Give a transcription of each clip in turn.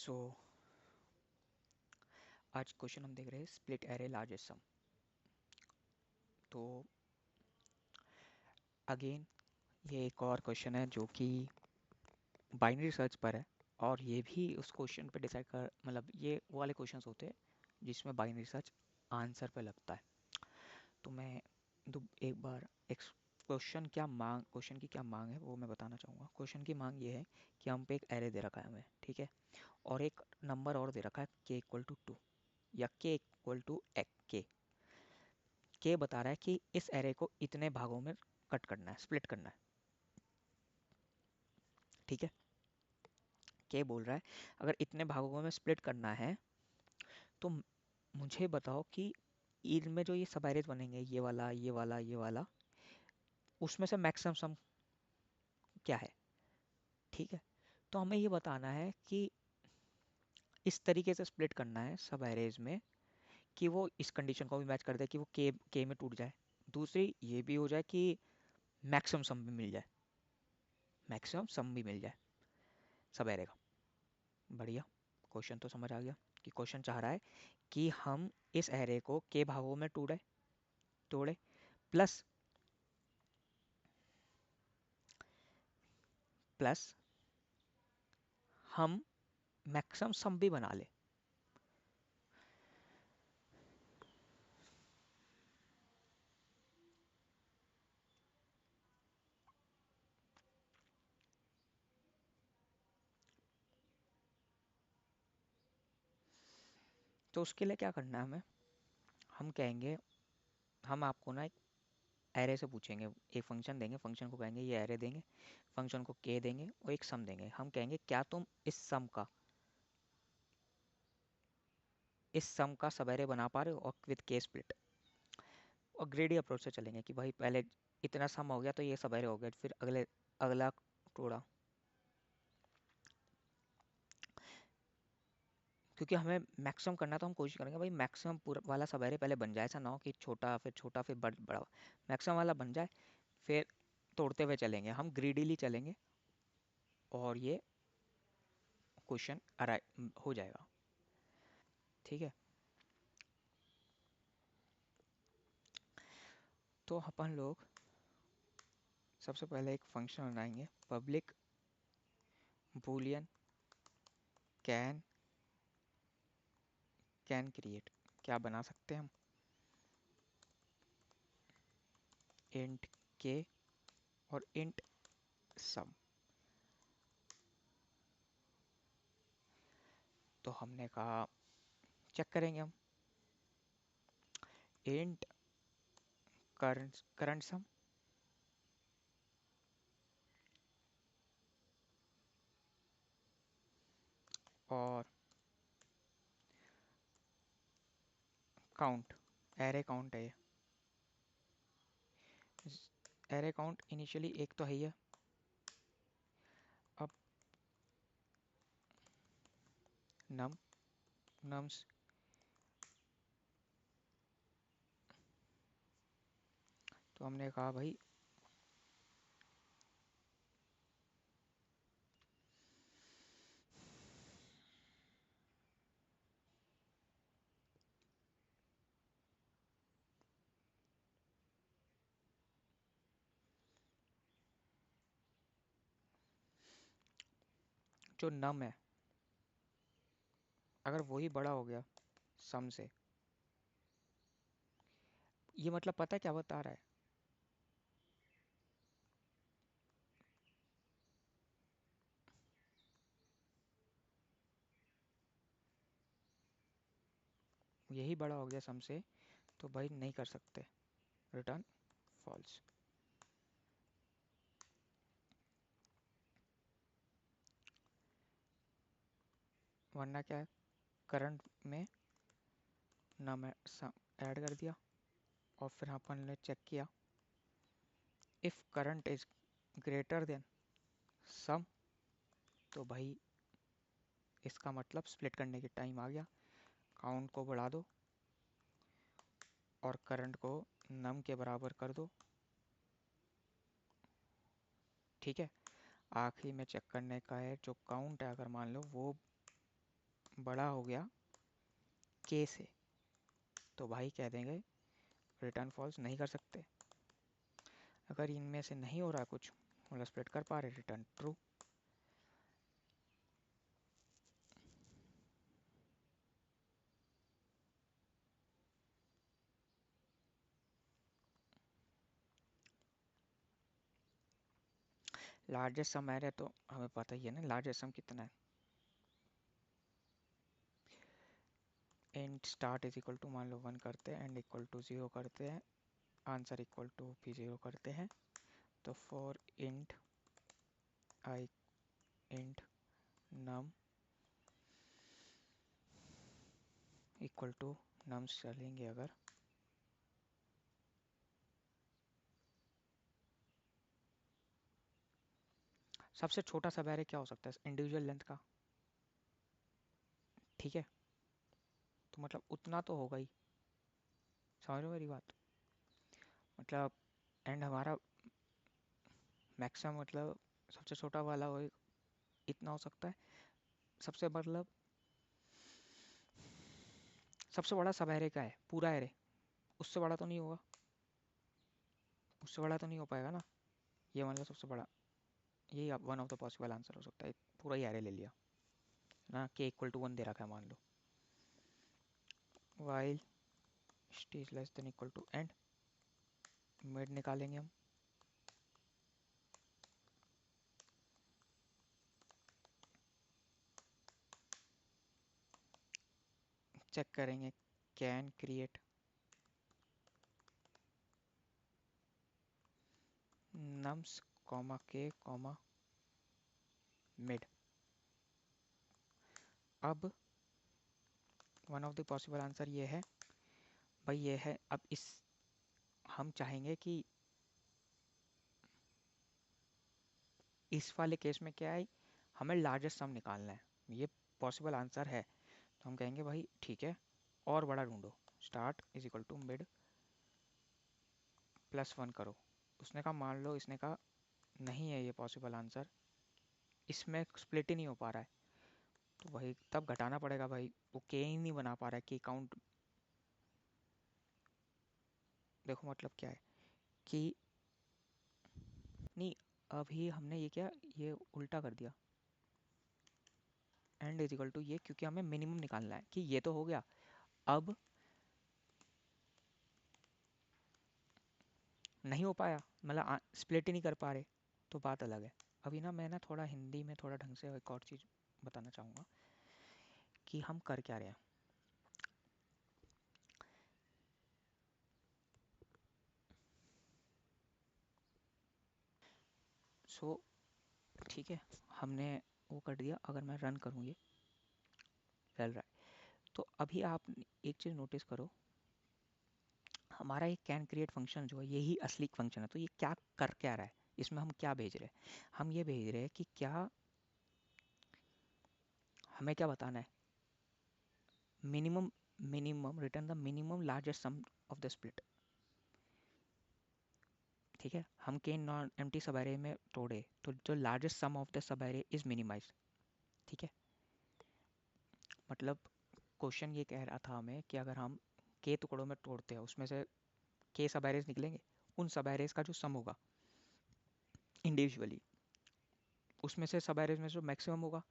सो आज क्वेश्चन हम देख रहे हैं स्प्लिट एरे लार्जेस्ट सम। तो अगेन ये एक और क्वेश्चन है जो कि बाइनरी सर्च पर है, और ये भी उस क्वेश्चन पे डिसाइड कर, मतलब ये वो वाले क्वेश्चंस होते हैं जिसमें बाइनरी सर्च आंसर पे लगता है। तो मैं एक बार एक क्वेश्चन की क्या मांग है वो मैं बताना चाहूँगा। क्वेश्चन की मांग ये है कि हम पे एक एरे दे रखा है हमें, ठीक है, और एक नंबर और दे रखा है k इक्वल टू 2 या k इक्वल टू के बता रहा है कि इस एरे को इतने भागों में कट करना है, स्प्लिट करना है, ठीक है। के बोल रहा है अगर इतने भागों में स्प्लिट करना है तो मुझे बताओ कि इनमें जो ये सब एरेज बनेंगे, ये वाला ये वाला ये वाला, उसमें से मैक्सिमम सम क्या है, ठीक है। तो हमें ये बताना है कि इस तरीके से स्प्लिट करना है सब एरेज में कि वो इस कंडीशन को भी मैच कर दे कि वो के में टूट जाए। दूसरी ये भी हो जाए कि मैक्सिमम सम भी मिल जाए, मैक्सिमम सम भी मिल जाए सब एरे का। बढ़िया, क्वेश्चन तो समझ आ गया कि क्वेश्चन चाह रहा है कि हम इस एरे को के भागों में तोड़े तोड़े प्लस प्लस हम मैक्सिमम सम भी बना ले। तो उसके लिए क्या करना है हमें, हम कहेंगे, हम आपको ना एक एरे से पूछेंगे, एक फंक्शन देंगे, फंक्शन को कहेंगे ये एरे देंगे, फंक्शन को के देंगे और एक सम देंगे। हम कहेंगे क्या तुम इस सम का सब एरे बना पा रहे हो और विद के स्प्लिट। और ग्रेडी अप्रोच से चलेंगे कि भाई पहले इतना सम हो गया तो ये सब एरे हो गया, फिर अगला टोड़ा, क्योंकि हमें मैक्सिमम करना है तो हम कोशिश करेंगे भाई मैक्सिमम पूरा वाला सवेरे पहले बन जाए। ऐसा ना हो कि छोटा फिर बड़ा, मैक्सिमम वाला बन जाए, फिर तोड़ते हुए चलेंगे, हम ग्रीडीली चलेंगे और ये क्वेश्चन हो जाएगा, ठीक है। तो अपन लोग सबसे पहले एक फंक्शन बनाएंगे, public Boolean can can create. क्या बना सकते हैं हम, इंट के और इंट सम। तो हमने कहा चेक करेंगे हम, इंट करंट सम और काउंट, एरे काउंट है ये। एरे काउंट इनिशियली एक तो है ही है, अब नम नम्स तो हमने कहा भाई जो नम है अगर वही बड़ा हो गया सम से, ये मतलब पता है क्या बता रहा है, यही बड़ा हो गया सम से, तो भाई नहीं कर सकते, रिटर्न फॉल्स। वरना क्या है, करंट में नम ऐड कर दिया और फिर अपन ने चेक किया, if current is greater than sum, तो भाई इसका मतलब स्प्लिट करने के टाइम आ गया। काउंट को बढ़ा दो और करंट को नम के बराबर कर दो, ठीक है। आखिरी में चेक करने का है जो काउंट है, अगर मान लो वो बड़ा हो गया के से, तो भाई कह देंगे रिटर्न फॉल्स, नहीं कर सकते। अगर इनमें से नहीं हो रहा कुछ, मतलब स्प्लिट कर पा रहे, रिटर्न ट्रू। लार्जेस्ट सम एरे तो हमें पता ही है ना, लार्जेस्ट सम कितना है। Int start is equal to, मान लो 1 करते हैं, एंड इक्वल टू 0 करते हैं, आंसर इक्वल टू भी 0 करते हैं। तो for int I int num equal to nums चलेंगे अगर, सबसे छोटा सब एरे क्या हो सकता है इंडिविजुअल लेंथ का, ठीक है। तो मतलब उतना तो होगा ही, समझ रहे हो मेरी बात। मतलब एंड हमारा मैक्सिमम, मतलब सबसे छोटा वाला हो इतना हो सकता है। सबसे मतलब सबसे बड़ा सब एरे का है पूरा एरे, उससे बड़ा तो नहीं होगा, उससे बड़ा तो नहीं हो पाएगा ना। ये मतलब सबसे बड़ा, यही one of the possible answer हो सकता है। पूरा ही एरे ले लिया ना, के इक्वल टू 1 दे रखा है मान लो, while T is less than equal to end, mid निकालेंगे हम। चेक करेंगे कैन क्रिएट नम्स कॉमा के कॉमा मिड। अब one of the possible answer ये है भाई, ये है। अब इस हम चाहेंगे कि इस वाले केस में क्या है, हमें लार्जेस्ट सम निकालना है, ये पॉसिबल आंसर है। तो हम कहेंगे भाई ठीक है, और बड़ा ढूंढो, start is equal to mid +1 करो। उसने कहा मान लो, इसने कहा नहीं है ये पॉसिबल आंसर, इसमें स्प्लिट ही नहीं हो पा रहा है। तो भाई तब घटाना पड़ेगा भाई, वो के ही नहीं बना पा रहा है, कि काउंट। देखो मतलब क्या है कि नहीं, अभी हमने ये क्या, ये उल्टा कर दिया, एंड इज इक्वल टू ये, क्योंकि हमें मिनिमम निकालना है कि ये तो हो गया। अब नहीं हो पाया, मतलब स्प्लिट ही नहीं कर पा रहे, तो बात अलग है। अभी ना मैं ना थोड़ा हिंदी में थोड़ा ढंग से एक और चीज़ बताना चाहूँगा कि हम कर क्या रहे हैं। सो ठीक है, हमने वो कर दिया। अगर मैं रन करूँ, ये चल रहा है। तो अभी आप एक चीज़ नोटिस करो, हमारा ये कैन क्रिएट फंक्शन जो है, यही असली फंक्शन है। तो ये क्या कर क्या रहा है, इसमें हम क्या भेज रहे हैं, हम ये भेज रहे हैं कि क्या हमें क्या बताना है, minimum, minimum return the minimum largest sum of the split. ठीक है, हम के नॉन एम्प्टी सब एरे में तोड़े, तो जो largest sum of the subarray is minimize. ठीक है, मतलब क्वेश्चन ये कह रहा था हमें कि अगर हम के टुकड़ों में तोड़ते हैं, उसमें से के सब एरेज निकलेंगे, उन सब एरेज का जो सम होगा इंडिविजुअली, उसमें से सब एरेज में जो मैक्सिमम होगा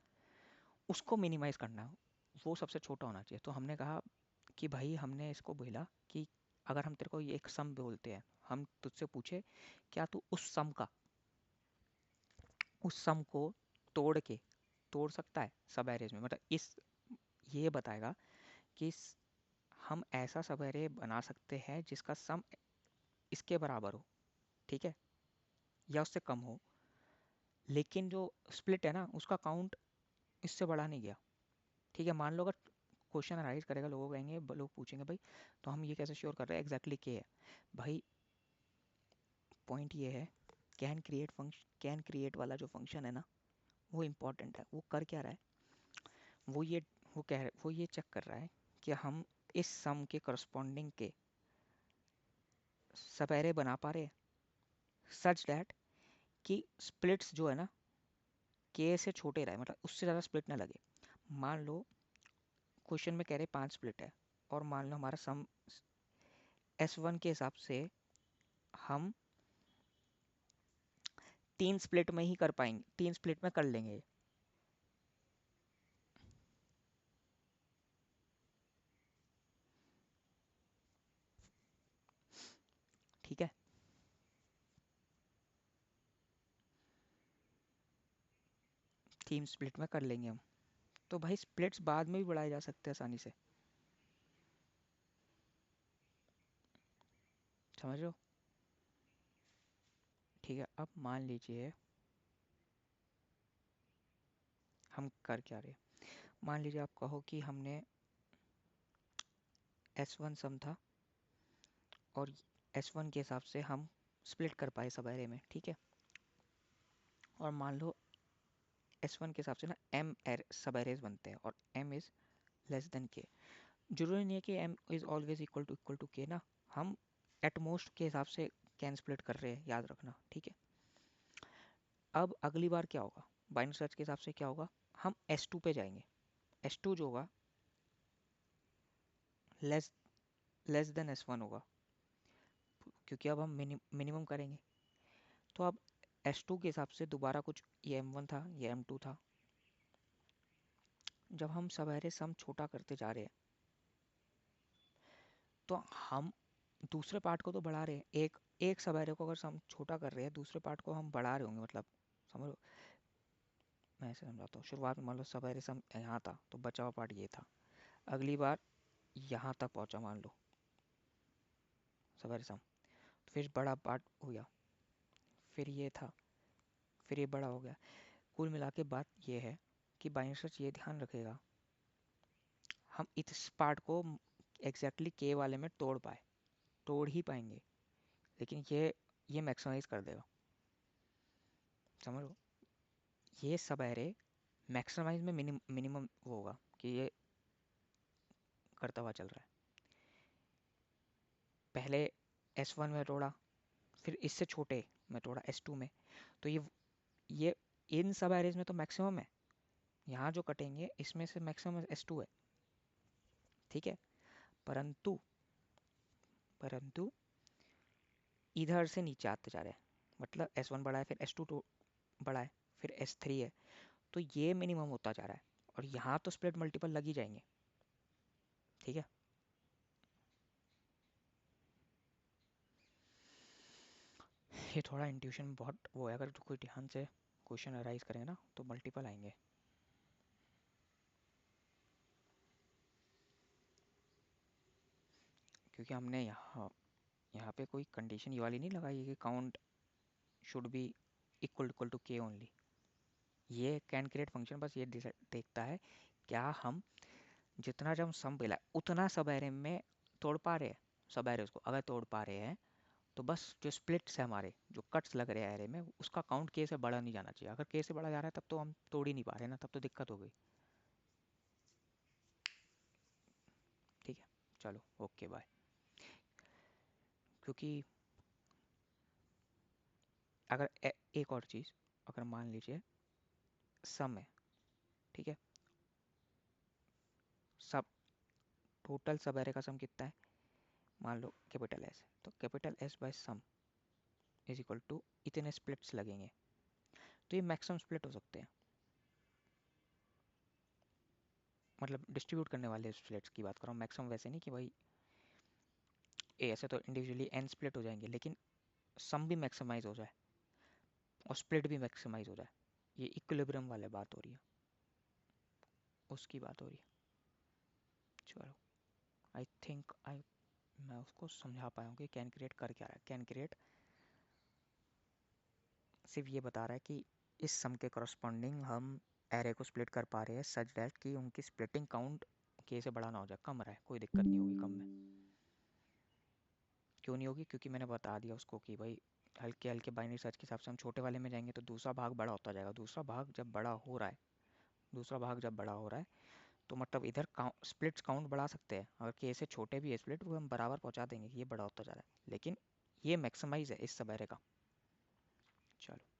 उसको मिनिमाइज करना है, वो सबसे छोटा होना चाहिए। तो हमने कहा कि भाई, हमने इसको बोला कि अगर हम तेरे को ये एक सम बोलते हैं, हम तुझसे पूछे क्या तू उस सम को तोड़ के तोड़ सकता है सब एरेज में, मतलब इस ये बताएगा कि हम ऐसा सब एरे बना सकते हैं जिसका सम इसके बराबर हो, ठीक है, या उससे कम हो, लेकिन जो स्प्लिट है ना, उसका काउंट इससे बढ़ा नहीं गया। ठीक है, मान लो अगर क्वेश्चन अराइज करेगा, लोग कहेंगे, लोग पूछेंगे भाई तो हम ये कैसे श्योर कर रहे हैं एग्जैक्टली क्या है। भाई पॉइंट ये है, कैन क्रिएट वाला जो फंक्शन है ना, वो इम्पॉर्टेंट है। वो कर क्या रहा है, वो ये वो ये चेक कर रहा है कि हम इस सम के करस्पॉन्डिंग के सपेरे बना पा रहे हैं, सच दैट कि स्प्लिट्स जो है ना, के से छोटे रहे, मतलब उससे ज़्यादा स्प्लिट ना लगे। मान लो क्वेश्चन में कह रहे 5 स्प्लिट है, और मान लो हमारा सम S1 के हिसाब से हम 3 स्प्लिट में ही कर पाएंगे, 3 स्प्लिट में कर लेंगे। ठीक है, 3 स्प्लिट में कर लेंगे हम। तो भाई स्प्लिट्स बाद में भी बढ़ाए जा सकते हैं आसानी से, समझ रहे हो? ठीक है, अब मान लीजिए हम कर क्या रहे हैं। मान लीजिए आप कहो कि हमने S1 सम था, और S1 के हिसाब से हम स्प्लिट कर पाए सब एरे में, ठीक है। और मान लो S1 के हिसाब से ना M सब एरेज बनते हैं, और M is less than K। जरूरी नहीं है कि M is always equal to K ना, हम एट मोस्ट के हिसाब से कैन स्प्लिट कर रहे हैं, याद रखना, ठीक है। अब अगली बार क्या होगा, बाइनरी सर्च के हिसाब से क्या होगा, हम S2 पे जाएंगे। S2 जो होगा लेस देन S1 होगा, क्योंकि अब हम मिनिमम करेंगे। तो अब S2 के हिसाब से दोबारा कुछ, ये M1 था, ये M2 था। जब हम सब एरे सम छोटा करते जा रहे हैं, तो हम दूसरे पार्ट को तो बढ़ा रहे हैं। एक एक सब एरे को अगर हम छोटा कर रहे हैं, दूसरे पार्ट को हम बढ़ा रहे होंगे, मतलब समझो, मैं ऐसे समझाता हूँ। शुरुआत में मान लो सब एरे सम यहाँ था, तो बचा हुआ पार्ट ये था। अगली बार यहाँ तक पहुँचा, मान लो सब एरे सम, तो फिर बड़ा पार्ट हो गया, फिर ये था, फिर ये बड़ा हो गया। कुल मिला के बात ये है कि बाइनरी सर्च ये ध्यान रखेगा, हम इस पार्ट को एग्जैक्टली के वाले में तोड़ ही पाएंगे, लेकिन ये मैक्सिमाइज कर देगा, समझ लो। ये सब एरे मैक्सिमाइज में मिनिमम वो होगा कि ये करता हुआ चल रहा है। पहले S1 में तोड़ा, फिर इससे छोटे में तोड़ा S2 में, तो ये इन सब एरेज में तो मैक्सिमम है। यहाँ जो कटेंगे इसमें से मैक्सिमम S2 है, ठीक है। परंतु परंतु इधर से नीचे आते जा रहे हैं, मतलब S1 बड़ा है, फिर S2 बड़ा है, फिर S3 है, तो ये मिनिमम होता जा रहा है, और यहाँ तो स्प्लिट मल्टीपल लग ही जाएंगे, ठीक है। ये थोड़ा इंट्यूशन में बहुत वो है, अगर तो कोई ध्यान से क्वेश्चन अराइज करें ना, तो मल्टीपल आएंगे। क्योंकि हमने यहाँ यहाँ पे कोई कंडीशन ये वाली नहीं लगाई है कि count should be equal to K only. ये कैन क्रिएट फंक्शन बस ये देखता है क्या हम जितना जब सम मिला उतना सब एरे में तोड़ पा रहे हैं। सब एरे को अगर तोड़ पा रहे हैं, तो बस जो स्प्लिट्स है हमारे, जो कट्स लग रहे हैं एरे में, उसका काउंट के से बड़ा नहीं जाना चाहिए। अगर के से बड़ा जा रहा है तब तो हम तोड़ ही नहीं पा रहे ना, तब तो दिक्कत हो गई। ठीक है, चलो ओके बाय। क्योंकि अगर एक और चीज़, अगर मान लीजिए सम है, ठीक है, सब टोटल सब एरे का सम कितना है, मान लो कैपिटल एस है, तो capital S by sum is equal to इतने स्प्लिट्स लगेंगे। तो ये मैक्सिमम स्प्लिट हो सकते हैं, मतलब डिस्ट्रीब्यूट करने वाले स्प्लिट्स की बात कर रहा हूँ, मैक्सिमम वैसे नहीं कि भाई ए ऐसे तो इंडिविजुअली एन स्प्लिट हो जाएंगे, लेकिन सम भी मैक्सिमाइज हो जाए और स्प्लिट भी मैक्सिमाइज हो जाए। ये इक्विलिब्रियम वाले बात हो रही है, उसकी बात हो रही है। चलो, आई थिंक मैं उसको समझा पाया हूँ कि कैन क्रिएट कर क्या रहा है। कैन क्रिएट सिर्फ ये बता रहा है कि इस सम के करस्पॉन्डिंग हम एरे को स्प्लिट कर पा रहे हैं सच डैट कि उनकी स्प्लिटिंग काउंट के से बड़ा ना हो जाए, कम रहे, कोई दिक्कत नहीं होगी कम में। क्यों नहीं होगी, क्योंकि मैंने बता दिया उसको कि भाई हल्के हल्के बाइनरी सर्च के हिसाब से हम छोटे वाले में जाएंगे तो दूसरा भाग बड़ा होता जाएगा। दूसरा भाग जब बड़ा हो रहा है तो मतलब इधर स्प्लिट्स काउंट बढ़ा सकते हैं। अगर के से छोटे भी है स्प्लिट, वो हम बराबर पहुंचा देंगे, ये बड़ा होता जा रहा है, लेकिन ये मैक्सिमाइज है इस सब एरे का। चलो।